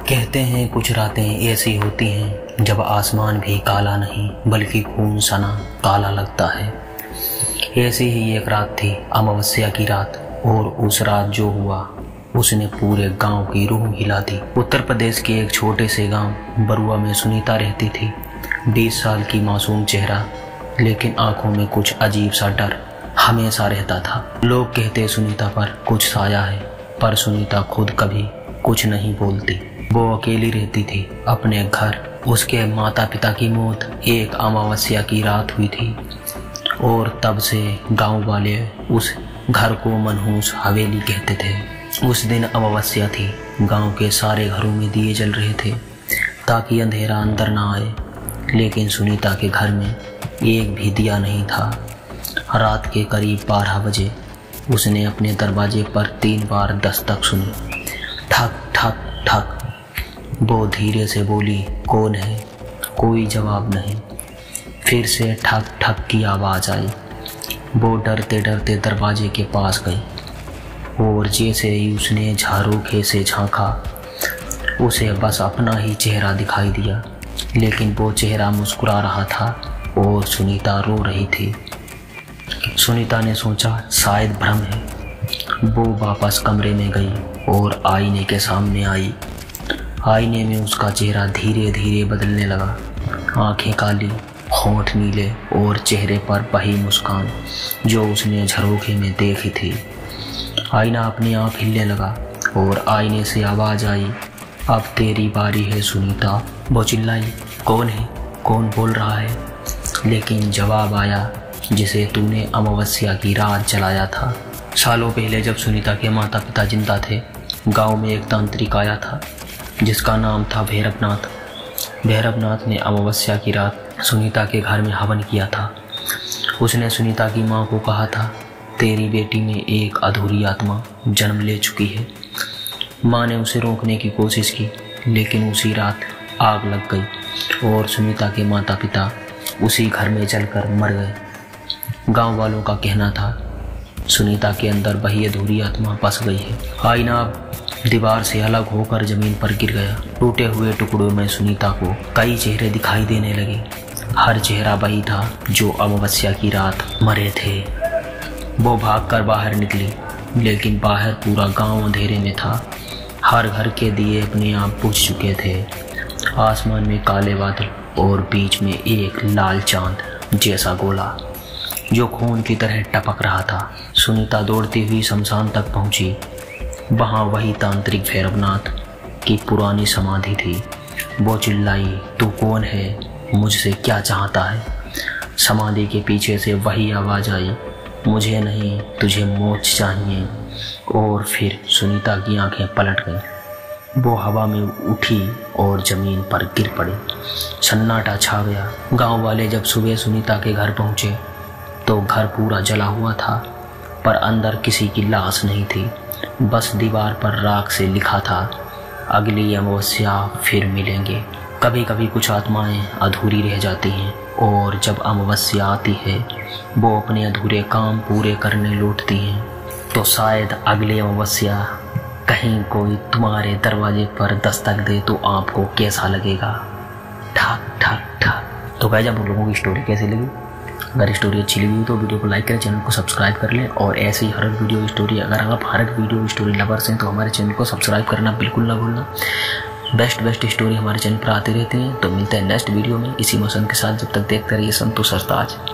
कहते हैं कुछ रातें ऐसी होती हैं जब आसमान भी काला नहीं बल्कि खून सना काला लगता है। ऐसी ही एक रात थी, अमावस्या की रात, और उस रात जो हुआ उसने पूरे गांव की रूह हिला दी। उत्तर प्रदेश के एक छोटे से गांव बरुआ में सुनीता रहती थी। 20 साल की मासूम चेहरा, लेकिन आंखों में कुछ अजीब सा डर हमेशा रहता था। लोग कहते सुनीता पर कुछ साया है, पर सुनीता खुद कभी कुछ नहीं बोलती। वो अकेली रहती थी अपने घर। उसके माता पिता की मौत एक अमावस्या की रात हुई थी, और तब से गांव वाले उस घर को मनहूस हवेली कहते थे। उस दिन अमावस्या थी। गांव के सारे घरों में दिए जल रहे थे ताकि अंधेरा अंदर ना आए, लेकिन सुनीता के घर में एक भी दिया नहीं था। रात के करीब 12 बजे उसने अपने दरवाजे पर 3 बार दस्तक सुनी। ठक ठक ठक। वो धीरे से बोली, कौन है? कोई जवाब नहीं। फिर से ठक ठक की आवाज़ आई। वो डरते डरते दरवाजे के पास गई, और जैसे ही उसने झारोखे से झांका, उसे बस अपना ही चेहरा दिखाई दिया। लेकिन वो चेहरा मुस्कुरा रहा था और सुनीता रो रही थी। सुनीता ने सोचा शायद भ्रम है। वो वापस कमरे में गई और आईने के सामने आई। आईने में उसका चेहरा धीरे धीरे बदलने लगा। आंखें काली, होंठ नीले, और चेहरे पर वही मुस्कान जो उसने झरोखे में देखी थी। आईना अपने आप हिलने लगा और आईने से आवाज़ आई, अब तेरी बारी है सुनीता। वो चिल्लाई, कौन है? कौन बोल रहा है? लेकिन जवाब आया, जिसे तूने अमावस्या की रात जलाया था। सालों पहले जब सुनीता के माता पिता जिंदा थे, गांव में एक तांत्रिक आया था जिसका नाम था भैरवनाथ। भैरवनाथ ने अमावस्या की रात सुनीता के घर में हवन किया था। उसने सुनीता की माँ को कहा था, तेरी बेटी में एक अधूरी आत्मा जन्म ले चुकी है। माँ ने उसे रोकने की कोशिश की, लेकिन उसी रात आग लग गई और सुनीता के माता पिता उसी घर में जलकर मर गए। गांव वालों का कहना था सुनीता के अंदर वही अधूरी आत्मा बस गई है। आईना दीवार से अलग होकर जमीन पर गिर गया। टूटे हुए टुकड़ों में सुनीता को कई चेहरे दिखाई देने लगे। हर चेहरा वही था जो अमावस्या की रात मरे थे। वो भागकर बाहर निकली, लेकिन बाहर पूरा गांव अंधेरे में था। हर घर के दिए अपने आप बुझ चुके थे। आसमान में काले बादल और बीच में एक लाल चांद जैसा गोला जो खून की तरह टपक रहा था। सुनीता दौड़ती हुई शमशान तक पहुंची। वहां वही तांत्रिक भैरवनाथ की पुरानी समाधि थी। वो चिल्लाई, तू कौन है? मुझसे क्या चाहता है? समाधि के पीछे से वही आवाज़ आई, मुझे नहीं, तुझे मोक्ष चाहिए। और फिर सुनीता की आंखें पलट गईं। वो हवा में उठी और जमीन पर गिर पड़ी। सन्नाटा छा गया। गांव वाले जब सुबह सुनीता के घर पहुंचे तो घर पूरा जला हुआ था, पर अंदर किसी की लाश नहीं थी। बस दीवार पर राख से लिखा था, अगली अमावस्या फिर मिलेंगे। कभी कभी कुछ आत्माएं अधूरी रह जाती हैं, और जब अमावस्या आती है वो अपने अधूरे काम पूरे करने लौटती हैं। तो शायद अगली अमावस्या कहीं कोई तुम्हारे दरवाजे पर दस्तक दे तो आपको कैसा लगेगा? ठक ठक ठक। तो गाइस, आप लोगों की स्टोरी कैसी लगी? अगर स्टोरी अच्छी लगी तो वीडियो को लाइक करें, चैनल को सब्सक्राइब कर लें, और ऐसे ही हर वीडियो स्टोरी, अगर आप हर वीडियो स्टोरी लवर्स हैं तो हमारे चैनल को सब्सक्राइब करना बिल्कुल ना भूलना। बेस्ट स्टोरी हमारे चैनल पर आती रहती हैं। तो मिलते हैं नेक्स्ट वीडियो में इसी मौसम के साथ। जब तक देखते रहिए संतोष सरताज।